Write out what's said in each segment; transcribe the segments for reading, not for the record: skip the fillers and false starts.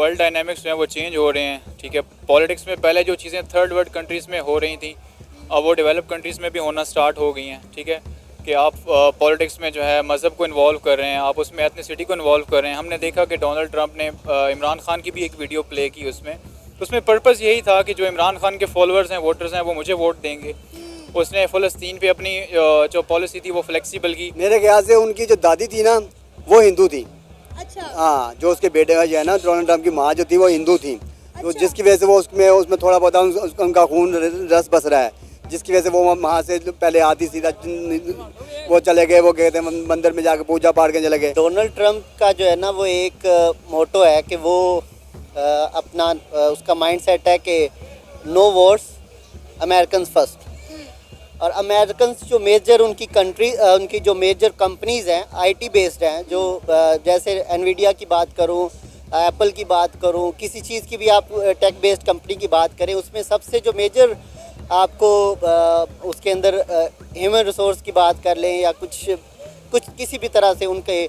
World dynamics जो है वो चेंज हो रहे हैं, ठीक है। पॉलिटिक्स में पहले जो चीज़ें थर्ड वर्ल्ड कंट्रीज़ में हो रही थी अब वो डेवलप कंट्रीज़ में भी होना स्टार्ट हो गई हैं, ठीक है। कि आप पॉलिटिक्स में जो है मज़हब को इन्वॉल्व कर रहे हैं, आप उसमें एथनिसिटी को इन्वॉल्व कर रहे हैं। हमने देखा कि डोनाल्ड ट्रंप ने इमरान खान की भी एक वीडियो प्ले की, उसमें पर्पज़ यही था कि जो इमरान खान के फॉलोअर्स हैं, वोटर्स हैं, वो मुझे वोट देंगे। उसने फ़लस्तीन पे अपनी जो पॉलिसी थी वो फ्लेक्सिबल की। मेरे ख्याल से उनकी जो दादी थी ना वो हिंदू थी। अच्छा। हाँ, जो उसके बेटे का जो है ना डोनाल्ड ट्रंप की माँ जो थी वो हिंदू थी। अच्छा। तो जिसकी वजह से वो उसमें थोड़ा बहुत उनका खून रस बस रहा है, जिसकी वजह से वो वहाँ से पहले आती सीधा वो चले गए, वो गए थे मंदिर में जाके पूजा पाठ के चले गए। डोनाल्ड ट्रंप का जो है ना वो एक मोटो है कि वो अपना उसका माइंडसेट है कि नो वॉर्स अमेरिकन फर्स्ट। और अमेरिकन जो मेजर उनकी उनकी जो मेजर कंपनीज़ हैं आईटी बेस्ड हैं, जो जैसे एनवीडिया की बात करूं, एप्पल की बात करूं, किसी चीज़ की भी आप टेक बेस्ड कंपनी की बात करें, उसमें सबसे जो मेजर आपको उसके अंदर ह्यूमन रिसोर्स की बात कर लें या कुछ किसी भी तरह से उनके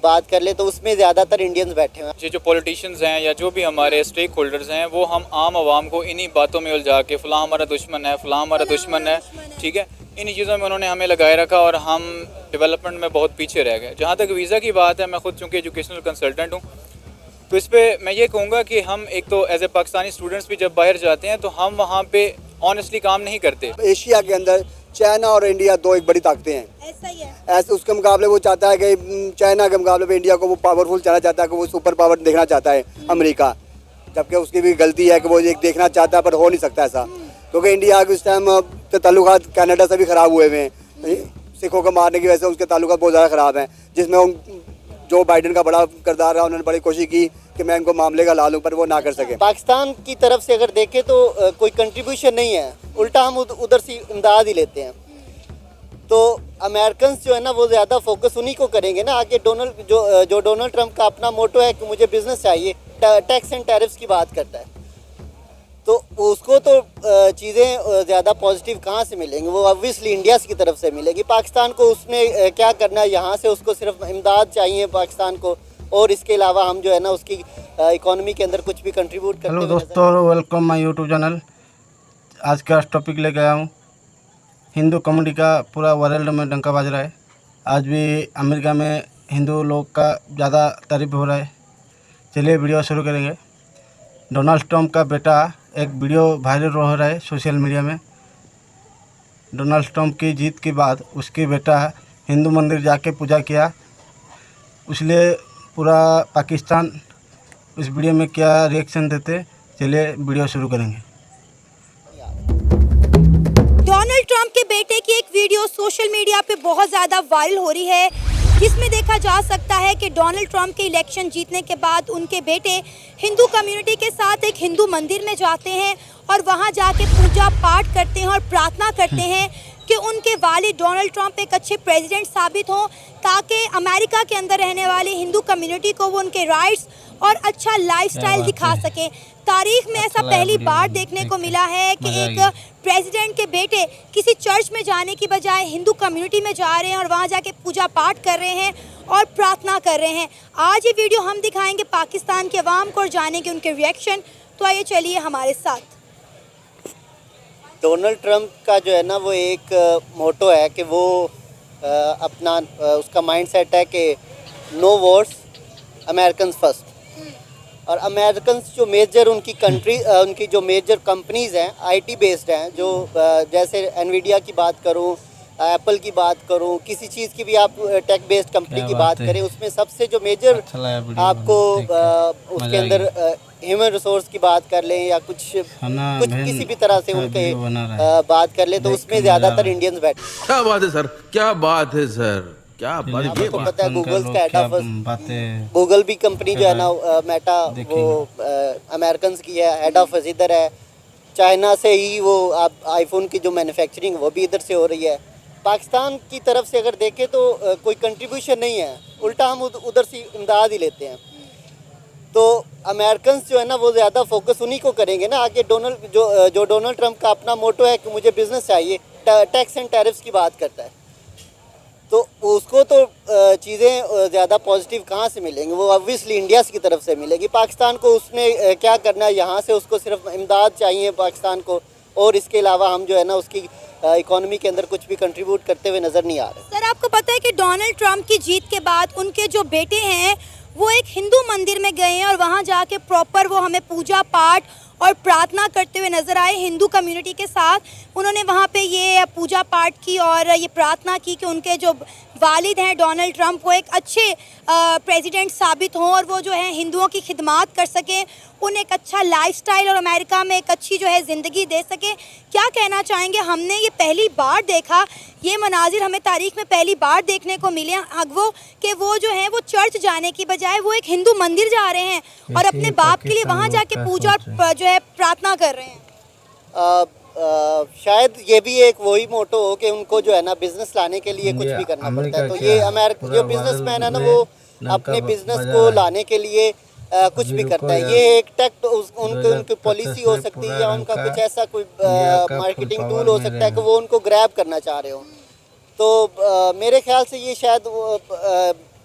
बात कर ले तो उसमें ज़्यादातर इंडियंस बैठे हुए हैं। ये जो पॉलिटिशियंस हैं या जो भी हमारे स्टेक होल्डर्स हैं वो हम आम आवाम को इन्हीं बातों में उलझा के फ़लाँ हमारा दुश्मन है, फ़लाँ हमारा दुश्मन है, ठीक है, इन्हीं चीज़ों में उन्होंने हमें लगाए रखा और हम डेवलपमेंट में बहुत पीछे रह गए। जहाँ तक वीज़ा की बात है, मैं खुद चूँकि एजुकेशनल कंसल्टेंट हूँ, तो इस पर मैं ये कहूँगा कि हम एक तो एज ए पाकिस्तानी स्टूडेंट्स भी जब बाहर जाते हैं तो हम वहाँ पे ऑनेस्टली काम नहीं करते। एशिया के अंदर चाइना और इंडिया दो एक बड़ी ताकतें हैं। ऐसा ही है। ऐसे उसके मुकाबले वो चाहता है कि चाइना के मुकाबले में इंडिया को वो पावरफुल चाहना चाहता है कि वो सुपर पावर देखना चाहता है अमेरिका, जबकि उसकी भी गलती है कि वो एक देखना चाहता है पर हो नहीं सकता ऐसा, क्योंकि इंडिया इस टाइम ताल्लुकात कनाडा से भी ख़राब हुए हुए हैं। सिखों को मारने की वजह से उसके ताल्लुकात बहुत ज़्यादा ख़राब हैं, जिसमें जो बाइडन का बड़ा किरदार रहा, उन्होंने बड़ी कोशिश की कि मैं इनको मामले का ला लूँ पर वो ना कर सके। पाकिस्तान की तरफ से अगर देखें तो कोई कंट्रीब्यूशन नहीं है, उल्टा हम उधर से इमदाद ही लेते हैं। तो अमेरिकन जो है ना वो ज़्यादा फोकस उन्हीं को करेंगे ना आगे। जो डोनाल्ड ट्रंप का अपना मोटो है कि मुझे बिजनेस चाहिए, टैक्स एंड टैरिफ्स की बात करता है, तो उसको तो चीज़ें ज़्यादा पॉजिटिव कहाँ से मिलेंगी, वो ऑब्वियसली इंडिया की तरफ से मिलेगी। पाकिस्तान को उसने क्या करना है, यहाँ से उसको सिर्फ इमदाद चाहिए पाकिस्तान को, और इसके अलावा हम जो है ना उसकी इकोनॉमी के अंदर कुछ भी कंट्रीब्यूट करते हैं। हेलो दोस्तों, वेलकम माय यूट्यूब चैनल। आज का टॉपिक लेके आया हूँ, हिंदू कम्युनिटी का पूरा वर्ल्ड में डंका बज रहा है। आज भी अमेरिका में हिंदू लोग का ज़्यादा तारीफ हो रहा है। चलिए वीडियो शुरू करेंगे। डोनाल्ड ट्रंप का बेटा एक वीडियो वायरल हो रहा है सोशल मीडिया में। डोनाल्ड ट्रंप की जीत के बाद उसके बेटा हिंदू मंदिर जाके पूजा किया, इसलिए पूरा पाकिस्तान इस वीडियो में क्या रिएक्शन देते, चलिए वीडियो शुरू करेंगे। डोनाल्ड ट्रंप के बेटे की एक वीडियो सोशल मीडिया पे बहुत ज़्यादा वायरल हो रही है, जिसमें देखा जा सकता है कि डोनाल्ड ट्रंप के इलेक्शन जीतने के बाद उनके बेटे हिंदू कम्युनिटी के साथ एक हिंदू मंदिर में जाते हैं और वहां जाके पूजा पाठ करते हैं और प्रार्थना करते हैं कि उनके वालिद डोनाल्ड ट्रंप एक अच्छे प्रेसिडेंट साबित हों, ताकि अमेरिका के अंदर रहने वाले हिंदू कम्युनिटी को वो उनके राइट्स और अच्छा लाइफस्टाइल दिखा सकें। तारीख में ऐसा पहली बार देखने को मिला है कि एक प्रेसिडेंट के बेटे किसी चर्च में जाने की बजाय हिंदू कम्युनिटी में जा रहे हैं और वहां जाके पूजा पाठ कर रहे हैं और प्रार्थना कर रहे हैं। आज ये वीडियो हम दिखाएंगे पाकिस्तान के अवाम को और जानेंगे उनके रिएक्शन। तो आइए चलिए हमारे साथ। डोनाल्ड ट्रंप का जो है ना वो एक मोटो है कि वो अपना उसका माइंडसेट है कि नो वॉर्स अमेरिकन फर्स्ट। और अमेरिकन जो मेजर उनकी जो मेजर कंपनीज़ हैं आईटी बेस्ड हैं, जो जैसे एनवीडिया की बात करूं, एप्पल की बात करूं, किसी चीज़ की भी आप टेक बेस्ड कंपनी की बात करें, उसमें सबसे जो मेजर आपको उसके अंदर ह्यूमन रिसोर्स की बात कर लें या कुछ किसी भी तरह से उनके बात कर ले तो उसमें ज़्यादातर इंडियंस बैठे। क्या बात है सर, क्या बात है सर, क्या बात है। आपको पता है गूगल का हेड ऑफिस, गूगल भी कंपनी जो है ना मेटा, वो अमेरिकन की है, हेड ऑफिस इधर है। चाइना से ही वो आप आईफोन की जो मैन्युफैक्चरिंग वो भी इधर से हो रही है। पाकिस्तान की तरफ से अगर देखें तो कोई कंट्रीब्यूशन नहीं है, उल्टा हम उधर से इमदाद ही लेते हैं। तो अमेरिकन जो है ना वो ज़्यादा फोकस उन्हीं को करेंगे ना आगे। जो डोनाल्ड ट्रंप का अपना मोटो है कि मुझे बिजनेस चाहिए, टैक्स एंड टैरिफ्स की बात करता है, तो उसको तो चीज़ें ज़्यादा पॉजिटिव कहाँ से मिलेंगी, वो ऑब्वियसली इंडिया की तरफ से मिलेगी। पाकिस्तान को उसने क्या करना है, यहाँ से उसको सिर्फ इमदाद चाहिए पाकिस्तान को, और इसके अलावा हम जो है ना उसकी इकोनॉमी के अंदर कुछ भी कंट्रीब्यूट करते हुए नज़र नहीं आ रहे। सर आपको पता है कि डोनाल्ड ट्रंप की जीत के बाद उनके जो बेटे हैं वो एक हिंदू मंदिर में गए हैं और वहाँ जाके प्रॉपर वो हमें पूजा पाठ और प्रार्थना करते हुए नजर आए हिंदू कम्युनिटी के साथ। उन्होंने वहाँ पे ये पूजा पाठ की और ये प्रार्थना की कि उनके जो वालिद हैं डोनाल्ड ट्रंप वो एक अच्छे प्रेसिडेंट साबित हों और वो जो है हिंदुओं की खिदमत कर सकें, उन्हें एक अच्छा लाइफस्टाइल और अमेरिका में एक अच्छी जो है ज़िंदगी दे सकें। क्या कहना चाहेंगे, हमने ये पहली बार देखा, ये मनाजिर हमें तारीख में पहली बार देखने को मिले अगवो कि वो जो है वो चर्च जाने की बजाय वो एक हिंदू मंदिर जा रहे हैं और अपने बाप के लिए वहाँ जाके पूजा और जो है प्रार्थना कर रहे हैं। शायद ये भी एक वही मोटो हो कि उनको जो है ना बिजनेस लाने के लिए कुछ भी करना पड़ता है। तो ये अमेरिका जो बिजनेसमैन है ना वो अपने बिजनेस को लाने के लिए कुछ भी करता है। ये एक टैक्ट उनकी पॉलिसी हो सकती है या उनका कुछ ऐसा कोई मार्केटिंग टूल हो सकता है कि वो उनको ग्रैब करना चाह रहे हो। तो मेरे ख्याल से ये शायद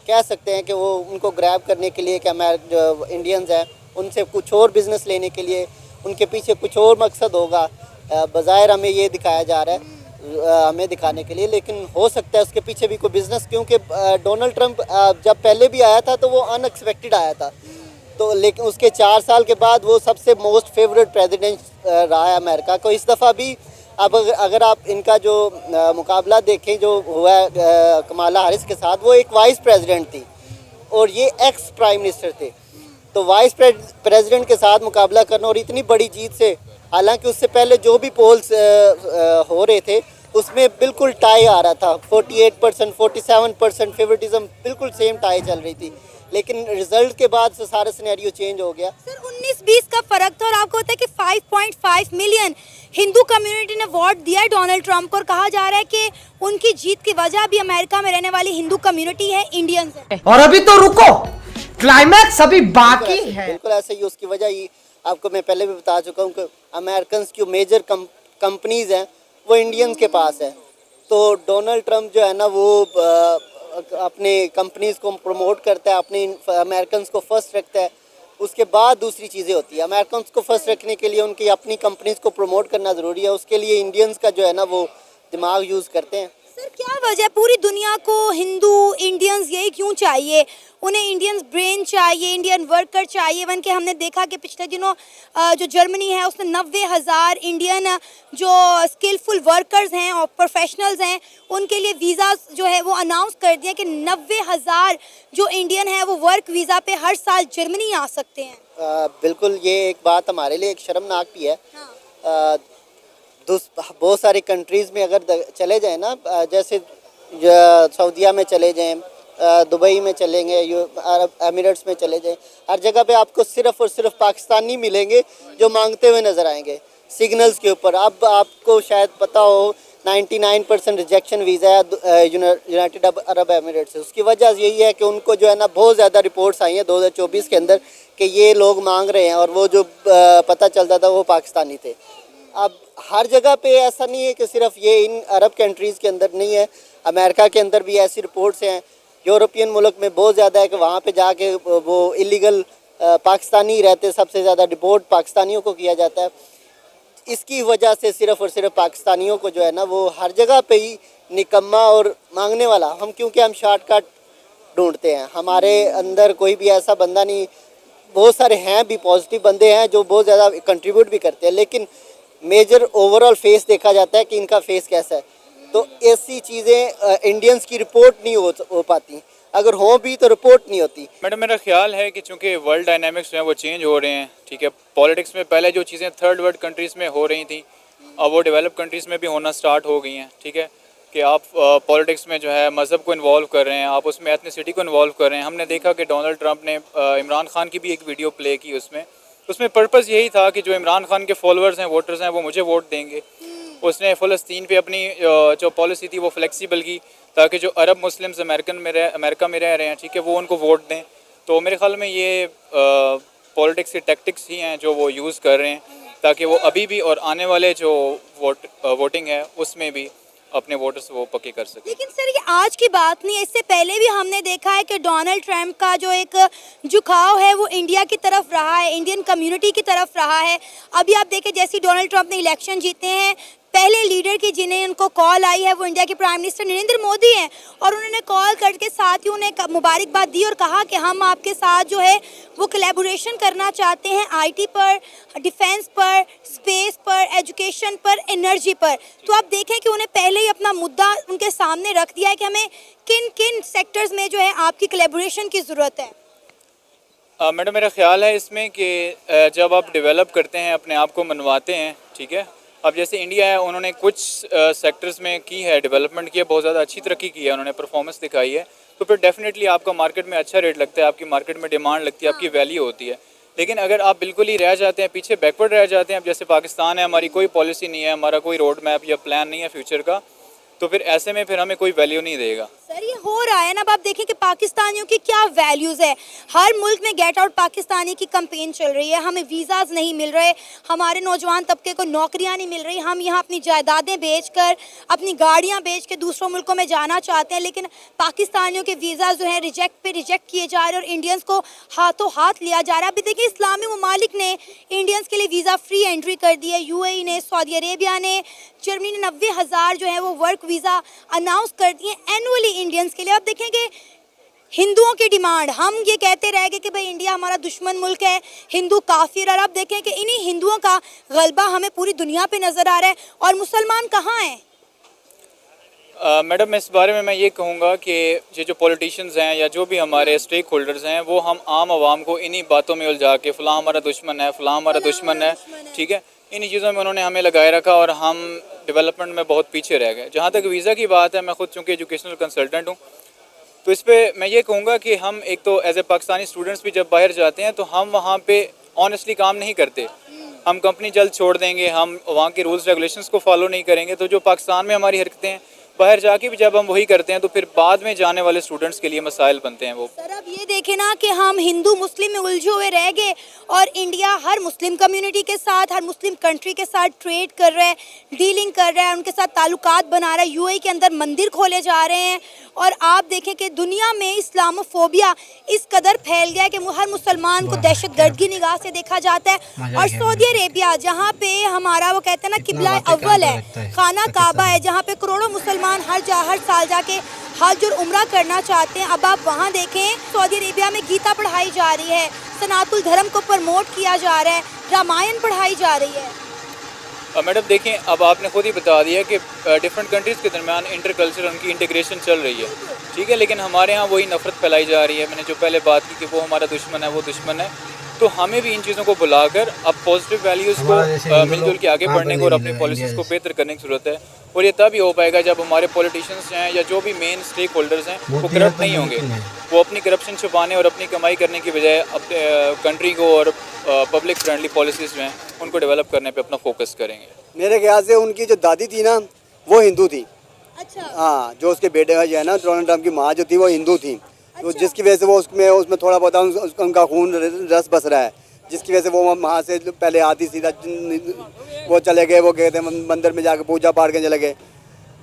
कह सकते हैं कि वो उनको ग्रैब करने के लिए कि जो इंडियंस हैं उनसे कुछ और बिजनेस लेने के लिए उनके पीछे कुछ और मकसद होगा। बज़ाहिर हमें ये दिखाया जा रहा है हमें दिखाने के लिए, लेकिन हो सकता है उसके पीछे भी कोई बिजनेस, क्योंकि डोनाल्ड ट्रंप जब पहले भी आया था तो वो अनएक्सपेक्टेड आया था, तो लेकिन उसके 4 साल के बाद वो सबसे मोस्ट फेवरेट प्रेसिडेंट रहा है अमेरिका को। इस दफ़ा भी अब अगर आप इनका जो मुकाबला देखें जो हुआ है कमाला हैरिस के साथ, वो एक वाइस प्रेसिडेंट थी और ये एक्स प्राइम मिनिस्टर थे। तो वाइस प्रेसिडेंट के साथ मुकाबला करना और इतनी बड़ी जीत से, हालांकि उससे पहले जो भी पोल्स हो रहे थे उसमें बिल्कुल टाई आ रहा था, 48%, 47% फेवरेटिज्म, बिल्कुल सेम टाई चल रही थी, लेकिन रिजल्ट के बाद से सारा सिनेरियो चेंज हो गया। सर 19-20 का फर्क था और आपको पता है कि 5.5 मिलियन हिंदू कम्युनिटी ने वोट दिया है डोनाल्ड ट्रंप को और कहा जा रहा है कि उनकी जीत की वजह भी अमेरिका में रहने वाली हिंदू कम्युनिटी है, इंडियंस है। और अभी तो रुको, क्लाइमैक्स अभी बाकी है। बिल्कुल ऐसे ही, उसकी वजह ही आपको मैं पहले भी बता चुका हूँ कि अमेरिकन की मेजर कंपनीज हैं वो इंडियंस के पास है। तो डोनाल्ड ट्रंप जो है ना वो अपने कंपनीज को प्रमोट करता है, अपने अमेरिकन को फर्स्ट रखता है, उसके बाद दूसरी चीज़ें होती है। अमेरिकन को फर्स्ट रखने के लिए उनकी अपनी कंपनीज को प्रमोट करना ज़रूरी है, उसके लिए इंडियंस का जो है ना वो दिमाग यूज़ करते हैं। सर क्या वजह, पूरी दुनिया को हिंदू इंडियंस यही क्यों चाहिए? उन्हें इंडियन ब्रेन चाहिए, इंडियन वर्कर चाहिए। वन के हमने देखा कि पिछले दिनों जो जर्मनी है उसने 90,000 इंडियन जो स्किलफुल वर्कर्स हैं और प्रोफेशनल्स हैं उनके लिए वीज़ा जो है वो अनाउंस कर दिया कि 90,000 जो इंडियन है वो वर्क वीज़ा पे हर साल जर्मनी आ सकते हैं। बिल्कुल, ये एक बात हमारे लिए एक शर्मनाक भी है। हाँ। बहुत सारी कंट्रीज़ में अगर चले जाएं ना, जैसे सऊदीया में चले जाएं, दुबई में चलेंगे, अरब एमिरेट्स में चले जाएं, हर जगह पे आपको सिर्फ़ और सिर्फ पाकिस्तानी मिलेंगे जो मांगते हुए नज़र आएंगे सिग्नल्स के ऊपर। अब आपको शायद पता हो 99% रिजेक्शन वीज़ा है यूनाइटेड अरब एमिरेट्स से। उसकी वजह यही है कि उनको जो है ना बहुत ज़्यादा रिपोर्ट्स आई हैं 2024 के अंदर कि ये लोग मांग रहे हैं, और वो जो पता चलता था वो पाकिस्तानी थे। अब हर जगह पे ऐसा नहीं है कि सिर्फ ये इन अरब कंट्रीज़ के अंदर नहीं है, अमेरिका के अंदर भी ऐसी रिपोर्ट्स हैं। यूरोपियन मुल्क में बहुत ज़्यादा है कि वहाँ पे जाके वो इलीगल पाकिस्तानी रहते, सबसे ज़्यादा डिपोर्ट पाकिस्तानियों को किया जाता है। इसकी वजह से सिर्फ़ और सिर्फ पाकिस्तानियों को जो है ना वो हर जगह पे ही निकम्मा और मांगने वाला, क्योंकि हम शॉर्टकट ढूंढते हैं, हमारे अंदर कोई भी ऐसा बंदा नहीं, बहुत सारे हैं भी पॉजिटिव बंदे हैं जो बहुत ज़्यादा कंट्रीब्यूट भी करते हैं, लेकिन मेजर ओवरऑल फेस देखा जाता है कि इनका फेस कैसा है। तो ऐसी चीज़ें इंडियंस की रिपोर्ट नहीं हो पाती, अगर हो भी तो रिपोर्ट नहीं होती। मैडम मेरा ख्याल है कि चूँकि वर्ल्ड डायनामिक्स जो है वो चेंज हो रहे हैं, ठीक है, पॉलिटिक्स में पहले जो चीज़ें थर्ड वर्ल्ड कंट्रीज़ में हो रही थी अब वो डेवलप कंट्रीज़ में भी होना स्टार्ट हो गई हैं, ठीक है, कि आप पॉलिटिक्स में जो है मज़हब को इन्वॉल्व कर रहे हैं, आप उसमें एथनिसिटी को इन्वॉल्व कर रहे हैं। हमने देखा कि डोनाल्ड ट्रंप ने इमरान खान की भी एक वीडियो प्ले की, उसमें पर्पज़ यही था कि जो इमरान खान के फॉलोअर्स हैं, वोटर्स हैं, वो मुझे वोट देंगे। उसने फ़लस्तीन पे अपनी जो पॉलिसी थी वो फ्लेक्सिबल की ताकि जो अरब मुस्लिम्स अमेरिका में रह रहे हैं, ठीक है, वो उनको वोट दें। तो मेरे ख्याल में ये पॉलिटिक्स की टैक्टिक्स ही हैं जो वो यूज़ कर रहे हैं ताकि वो अभी भी और आने वाले जो वोटिंग है उसमें भी अपने वोटर्स वो पक्के कर सकें। लेकिन सर ये आज की बात नहीं है, इससे पहले भी हमने देखा है कि डोनाल्ड ट्रंप का जो एक झुकाव है वो इंडिया की तरफ रहा है, इंडियन कम्युनिटी की तरफ रहा है। अभी आप देखें जैसे डोनाल्ड ट्रंप ने इलेक्शन जीते हैं, पहले लीडर की जिन्हें उनको कॉल आई है वो इंडिया के प्राइम मिनिस्टर नरेंद्र मोदी हैं, और उन्होंने कॉल करके साथ ही उन्हें मुबारकबाद दी और कहा कि हम आपके साथ जो है वो कोलैबोरेशन करना चाहते हैं आईटी पर, डिफेंस पर, स्पेस पर, एजुकेशन पर, एनर्जी पर। तो आप देखें कि उन्हें पहले ही अपना मुद्दा उनके सामने रख दिया है कि हमें किन किन सेक्टर्स में जो है आपकी कोलैबोरेशन की ज़रूरत है। मैडम मेरा ख्याल है इसमें कि जब आप डेवलप करते हैं, अपने आप को मनवाते हैं, ठीक है, अब जैसे इंडिया है, उन्होंने कुछ सेक्टर्स में की है डेवलपमेंट की है, बहुत ज़्यादा अच्छी तरक्की की है, उन्होंने परफॉर्मेंस दिखाई है, तो फिर डेफिनेटली आपका मार्केट में अच्छा रेट लगता है, आपकी मार्केट में डिमांड लगती है, आपकी वैल्यू होती है। लेकिन अगर आप बिल्कुल ही रह जाते हैं, पीछे बैकवर्ड रह जाते हैं, अब जैसे पाकिस्तान है, हमारी कोई पॉलिसी नहीं है, हमारा कोई रोड मैप या प्लान नहीं है फ्यूचर का, तो फिर ऐसे में फिर हमें कोई वैल्यू नहीं देगा। सर ये हो रहा है ना, अब आप देखें कि पाकिस्तानियों की क्या वैल्यूज़ है। हर मुल्क में गेट आउट पाकिस्तानी की कैंपेन चल रही है, हमें वीज़ाज़ नहीं मिल रहे, हमारे नौजवान तबके को नौकरियां नहीं मिल रही, हम यहाँ अपनी जायदादें बेचकर, अपनी गाड़ियाँ बेच के दूसरों मुल्कों में जाना चाहते हैं, लेकिन पाकिस्तानियों के वीज़ा जो है रिजेक्ट किए जा रहे हैं और इंडियंस को हाथों हाथ लिया जा रहा है। अभी देखिए इस्लामी ममालिक ने इंडियंस के लिए वीज़ा फ्री एंट्री कर दी है, यूएई ने, सऊदी अरेबिया ने, जर्मनी ने 90,000 जो है वो वर्क वीज़ा अनाउंस कर दिए एनुअली इंडियंस के लिए। अब देखेंगे हिंदुओं की डिमांड, हम ये कहते रह गए कि भाई इंडिया हमारा दुश्मन मुल्क है, हिंदू काफिर, और अब देखें कि इन्हीं हिंदुओं का गलबा हमें पूरी दुनिया पे नज़र आ रहा है, और मुसलमान कहाँ हैं? मैडम इस बारे में मैं ये कहूँगा कि ये जो पॉलिटिशियंस हैं या जो भी हमारे स्टेक होल्डर्स हैं, वो हम आम आवाम को इन्हीं बातों में उलझा के फ़लाँ हमारा दुश्मन है, फ़लाँ हमारा दुश्मन है, ठीक है, इन्हीं चीज़ों में उन्होंने हमें लगाए रखा और हम डेवलपमेंट में बहुत पीछे रह गए। जहाँ तक वीज़ा की बात है, मैं खुद चूँकि एजुकेशनल कंसल्टेंट हूँ, तो इस पर मैं ये कहूँगा कि हम एक तो एज ए पाकिस्तानी स्टूडेंट्स भी जब बाहर जाते हैं तो हम वहाँ पे ऑनेस्टली काम नहीं करते, हम कंपनी जल्द छोड़ देंगे, हम वहाँ के रूल्स रेगुलेशंस को फॉलो नहीं करेंगे, तो जो पाकिस्तान में हमारी हरकतें हैं बाहर जाके भी जब हम वही करते हैं तो फिर बाद में जाने वाले स्टूडेंट्स के लिए मसाइल बनते हैं। वो सर अब ये देखें ना कि हम हिंदू मुस्लिम में उलझे हुए रह गए, और इंडिया हर मुस्लिम कम्युनिटी के साथ, हर मुस्लिम कंट्री के साथ ट्रेड कर रहा है, डीलिंग कर रहा है, उनके साथ ताल्लुकात बना रहा है, यूएई के अंदर मंदिर खोले जा रहे हैं, और आप देखें कि दुनिया में इस्लामोफोबिया इस कदर फैल गया है कि हर मुसलमान को दहशतगर्द की निगाह से देखा जाता है। और सऊदी अरेबिया जहाँ पे हमारा वो कहते हैं ना किबला अव्वल है, खाना काबा है, जहाँ पे करोड़ों मुसलमान हर साल जाके हज और उम्रा करना चाहते हैं, अब आप वहाँ देखें सऊदी अरेबिया में गीता पढ़ाई जा रही है, सनातुल धर्म को प्रमोट किया जा रहा है, रामायण पढ़ाई जा रही है। मैडम देखें, अब आपने खुद ही बता दिया कि डिफरेंट कंट्रीज़ के दरमियान इंटरकल्चर उनकी इंटीग्रेशन चल रही है, ठीक है, लेकिन हमारे यहाँ वही नफरत फैलाई जा रही है। मैंने जो पहले बात की कि वो हमारा दुश्मन है, वो दुश्मन है, तो हमें भी इन चीज़ों को बुलाकर अब पॉजिटिव वैल्यूज़ को मिलजुल के आगे बढ़ने को और अपनी पॉलिसीज़ को बेहतर करने की ज़रूरत है। और ये तभी हो पाएगा जब हमारे पॉलिटिशियंस हैं या जो भी मेन स्टेक होल्डर्स हैं वो करप्ट नहीं होंगे, वो अपनी करप्शन छुपाने और अपनी कमाई करने की बजाय अपने कंट्री को और पब्लिक फ्रेंडली पॉलिसीज़ जो हैं उनको डेवलप करने पे अपना फोकस करेंगे। मेरे ख्याल से उनकी जो दादी थी ना वो हिंदू थी। अच्छा। हाँ, जो उसके बेटे का जो है ना डोनाल्ड ट्रंप की माँ जो थी वो हिंदू थी, तो जिसकी वजह से वो उसमें थोड़ा बहुत उनका खून रस बस रहा है, जिसकी वजह से वो वहाँ से पहले आती सीधा वो चले गए, वो गए थे मंदिर में जाकर पूजा पाठ के चले गए।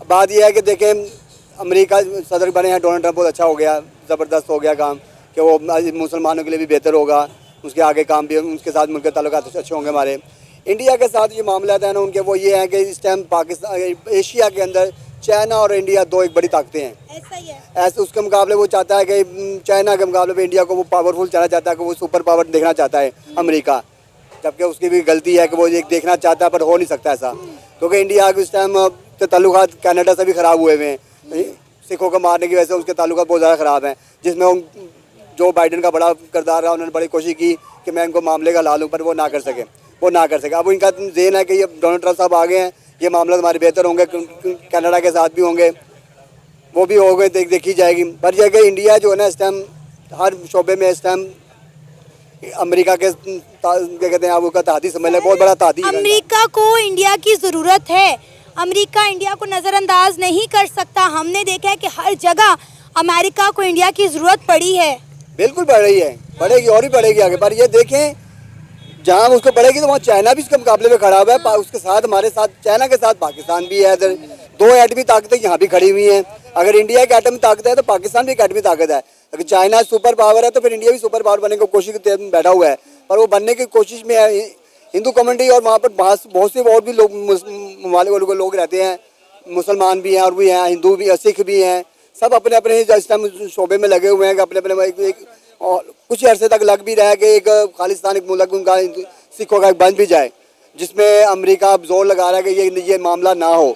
बात यह है कि देखें अमेरिका सदर बने हैं डोनाल्ड ट्रंप, बहुत अच्छा हो गया, ज़बरदस्त हो गया काम कि वो मुसलमानों के लिए भी बेहतर होगा, उसके आगे काम भी उसके साथ मुल्क के ताल्लुकात अच्छे होंगे। हमारे इंडिया के साथ ये मामला है ना उनके, वो ये हैं कि इस टाइम पाकिस्तान एशिया के अंदर चाइना और इंडिया दो एक बड़ी ताकतें हैं। ऐसा ही है। ऐसे उसके मुकाबले वो चाहता है कि चाइना के मुकाबले में इंडिया को वो पावरफुल चाहना चाहता है कि वो सुपर पावर देखना चाहता है अमेरिका, जबकि उसकी भी गलती है कि वो एक देखना चाहता है पर हो नहीं सकता ऐसा, क्योंकि इंडिया के इस टाइम के ताल्लुकात कनाडा से भी ख़राब हुए हुए हैं, सिखों को मारने की वजह से उसके ताल्लुकात बहुत ज़्यादा ख़राब हैं, जिसमें जो बाइडन का बड़ा किरदार रहा, उन्होंने बड़ी कोशिश की कि मैं इनको मामले का ला लूँ, पर वो ना कर सके। अब इनका ज़हन है कि ये डोनाल्ड ट्रंप साहब आ गए हैं, ये मामला हमारे बेहतर होंगे, कनाडा के साथ भी होंगे, वो भी हो गए, देखी जाएगी। पर यह कि इंडिया जो है ना इस टाइम हर शोबे में इस टाइम अमेरिका के क्या कहते हैं, उसका तादी समझ लें, बहुत बड़ा तादी। अमेरिका को इंडिया की ज़रूरत है, अमेरिका इंडिया को नज़रअंदाज नहीं कर सकता। हमने देखा है कि हर जगह अमेरिका को इंडिया की ज़रूरत पड़ी है। बिल्कुल पड़ रही है, पड़ेगी और भी पड़ेगी आगे। पर ये देखें जहाँ उसको पड़ेगी तो वहाँ चाइना भी उसके मुकाबले में खड़ा हुआ है, उसके साथ हमारे साथ चाइना के साथ पाकिस्तान भी है, इधर दो एटमी ताकतें यहाँ भी खड़ी हुई हैं। अगर इंडिया की एटमी ताकत है तो पाकिस्तान भी एक एटमी ताकत है। अगर चाइना सुपर पावर है तो फिर इंडिया भी सुपर पावर बनने की कोशिश बैठा हुआ है, पर वो बनने की कोशिश में है। हिंदू कम्युनिटी और वहाँ पर बहुत से और भी लोग रहते हैं, मुसलमान भी हैं और भी हैं, हिंदू भी, सिख भी हैं, सब अपने अपने इस टाइम शोबे में लगे हुए हैं। अपने अपने और कुछ अर्से तक लग भी रहा है कि एक खालिस्तान एक मुल्क उनका सिखों का बन भी जाए, जिसमें अमेरिका जोर लगा रहा है कि ये मामला ना हो।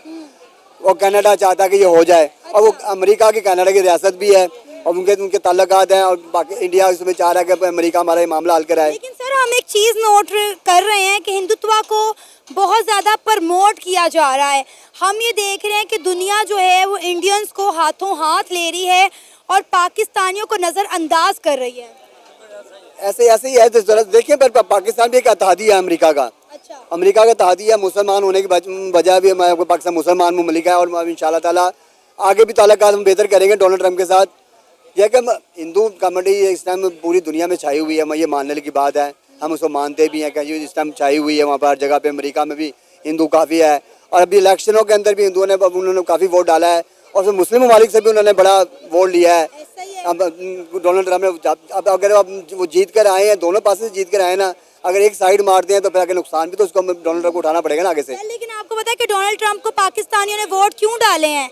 और कनाडा चाहता है कि ये हो जाए, और वो अमेरिका की कनाडा की रियासत भी है और उनके ताल्लुकात हैं, और बाकी इंडिया इसमें चाह रहा है कि अमेरिका हमारा ये मामला हल कराए। लेकिन सर हम एक चीज़ नोट कर रहे हैं कि हिंदुत्व को बहुत ज़्यादा प्रमोट किया जा रहा है। हम ये देख रहे हैं कि दुनिया जो है वो इंडियंस को हाथों हाथ ले रही है और पाकिस्तानियों को नज़रअंदाज कर रही है। ऐसे ही है तो जरा देखिए, पर पाकिस्तान भी एक इत्तेहादी है अमेरिका का। अच्छा। अमेरिका का इत्तेहादी है, मुसलमान होने की वजह भी पाकिस्तान मुसलमान मुमलिक है, और इंशाल्लाह ताला आगे भी ताल्लुकात हम बेहतर करेंगे डोनाल्ड ट्रंप के साथ। यह कि हिंदू कम्युनिटी इस टाइम पूरी दुनिया में छाई हुई है, ये मानने की बात है, हम उसको मानते भी हैं कि इस टाइम छाई हुई है वहाँ पर हर जगह पे। अमेरिका में भी हिंदू काफ़ी है, और अभी इलेक्शनों के अंदर भी हिंदुओं ने उन्होंने काफ़ी वोट डाला है, और फिर मुस्लिम ममालिक से भी उन्होंने बड़ा वोट लिया है। अब डोनाल्ड ट्रंप ने अब अगर वो जीत कर आए हैं, दोनों पास से जीत कर आए ना, अगर एक साइड मारते हैं तो फिर आगे नुकसान भी तो उसको डोनाल्ड ट्रंप को उठाना पड़ेगा ना आगे से। लेकिन आपको पता है कि डोनाल्ड ट्रंप को पाकिस्तानियों ने वोट क्यों डाले हैं?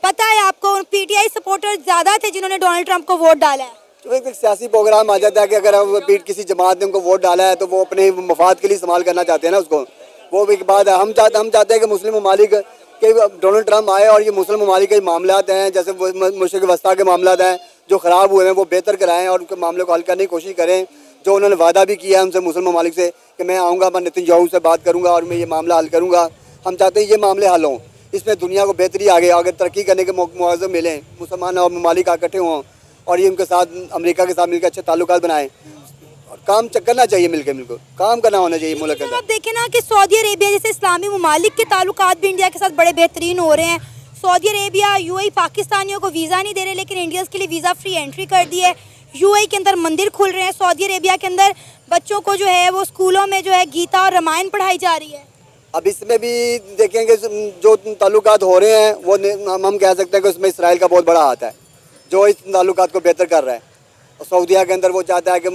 पता है आपको? पीटीआई सपोर्टर ज्यादा थे जिन्होंने डोनाल्ड ट्रंप को वोट डाला है। तो एक सियासी प्रोग्राम आ जाता है कि अगर किसी जमात ने उनको वोट डाला है तो वो अपने मफाद के लिए इस्तेमाल करना चाहते हैं ना उसको, वो एक बात है। हम चाहते हैं कि मुस्लिम ममालिक के डोनाल्ड ट्रंप आए और ये मुस्लिम ममालिक के मामला हैं, जैसे मुश्रिक वस्ता के मामला हैं जो ख़राब हुए हैं, वो बेहतर कराएं और उनके मामले को हल करने की कोशिश करें। जो उन्होंने वादा भी किया है उनसे मुस्लिम ममालिक से कि मैं आऊँगा, मैं नेतन्याहू से बात करूँगा और मैं ये मामला हल करूँगा। हम चाहते हैं ये मामले हल हों, इसमें दुनिया को बेहतरी आगे अगर तरक्की करने के मौके मिलें, मुसलमान और ममालिक इकट्ठे हों और ये उनके साथ अमेरिका के साथ मिलकर अच्छे ताल्लुकात बनाएं, और काम करना चाहिए मिलकर काम करना होना चाहिए मुल्क के अंदर। आप देखें ना कि सऊदी अरेबिया जैसे इस्लामी ममालिक के ताल्लुकात भी इंडिया के साथ बड़े बेहतरीन हो रहे हैं। सऊदी अरेबिया यूएई पाकिस्तानियों को वीज़ा नहीं दे रहे, लेकिन इंडियंस के लिए वीज़ा फ्री एंट्री कर दी है। यूएई के अंदर मंदिर खुल रहे हैं। सऊदी अरेबिया के अंदर बच्चों को जो है वो स्कूलों में जो है गीता और रामायण पढ़ाई जा रही है। अब इसमें भी देखेंगे जो ताल्लुकात हो रहे हैं वो हम कह सकते हैं कि उसमें इसराइल का बहुत बड़ा हाथ है, जो इस ताल्लुकात को बेहतर कर रहा है। और सऊदीया के अंदर वो चाहता है कि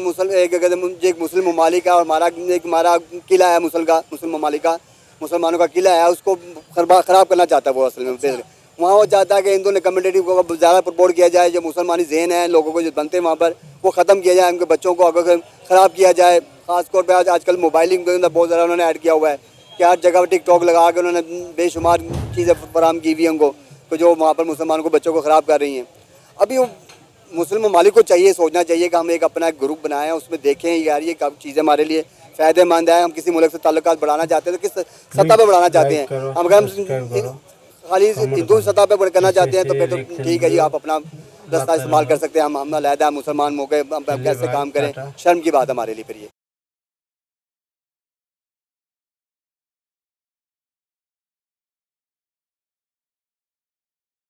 एक मुस्लिम ममालिक है और हमारा किला है मुस्लिम ममालिक का, मुसलमानों का किला है, उसको ख़राब करना चाहता है वो असल में। वहाँ वो चाहता है कि हिंदू ने कम्युनिटी को ज़्यादा प्रमोट किया जाए, जो मुसलमानी जहन है लोगों को जो बनते हैं वहाँ पर वो ख़त्म किया जाए, उनके बच्चों को अगर ख़राब किया जाए। ख़ासतौर पर आजकल मोबाइलिंग के अंदर बहुत ज़्यादा उन्होंने ऐड किया हुआ है कि हर जगह पर टिकटॉक लगा के उन्होंने बेशुमार चीज़ें फराहम की हुई हैं उनको, तो जो वहाँ पर मुसलमानों को बच्चों को ख़राब कर रही हैं। अभी मुस्लिम ममालिक को चाहिए सोचना चाहिए कि हम एक अपना ग्रुप बनाएं, उसमें देखें यार ये कब चीज़ें हमारे लिए फ़ायदेमंद है। हम किसी मुल्क से ताल्लुकात बढ़ाना चाहते हैं तो किस सतह पर बढ़ाना चाहते हैं। हम अगर हम खाली हिंदू सतह पर करना चाहते हैं तो फिर तो ठीक है जी, आप अपना रास्ता इस्तेमाल कर सकते हैं। हम अलहदा मुसलमान मौके कैसे काम करें, शर्म की बात हमारे लिए फिर ये।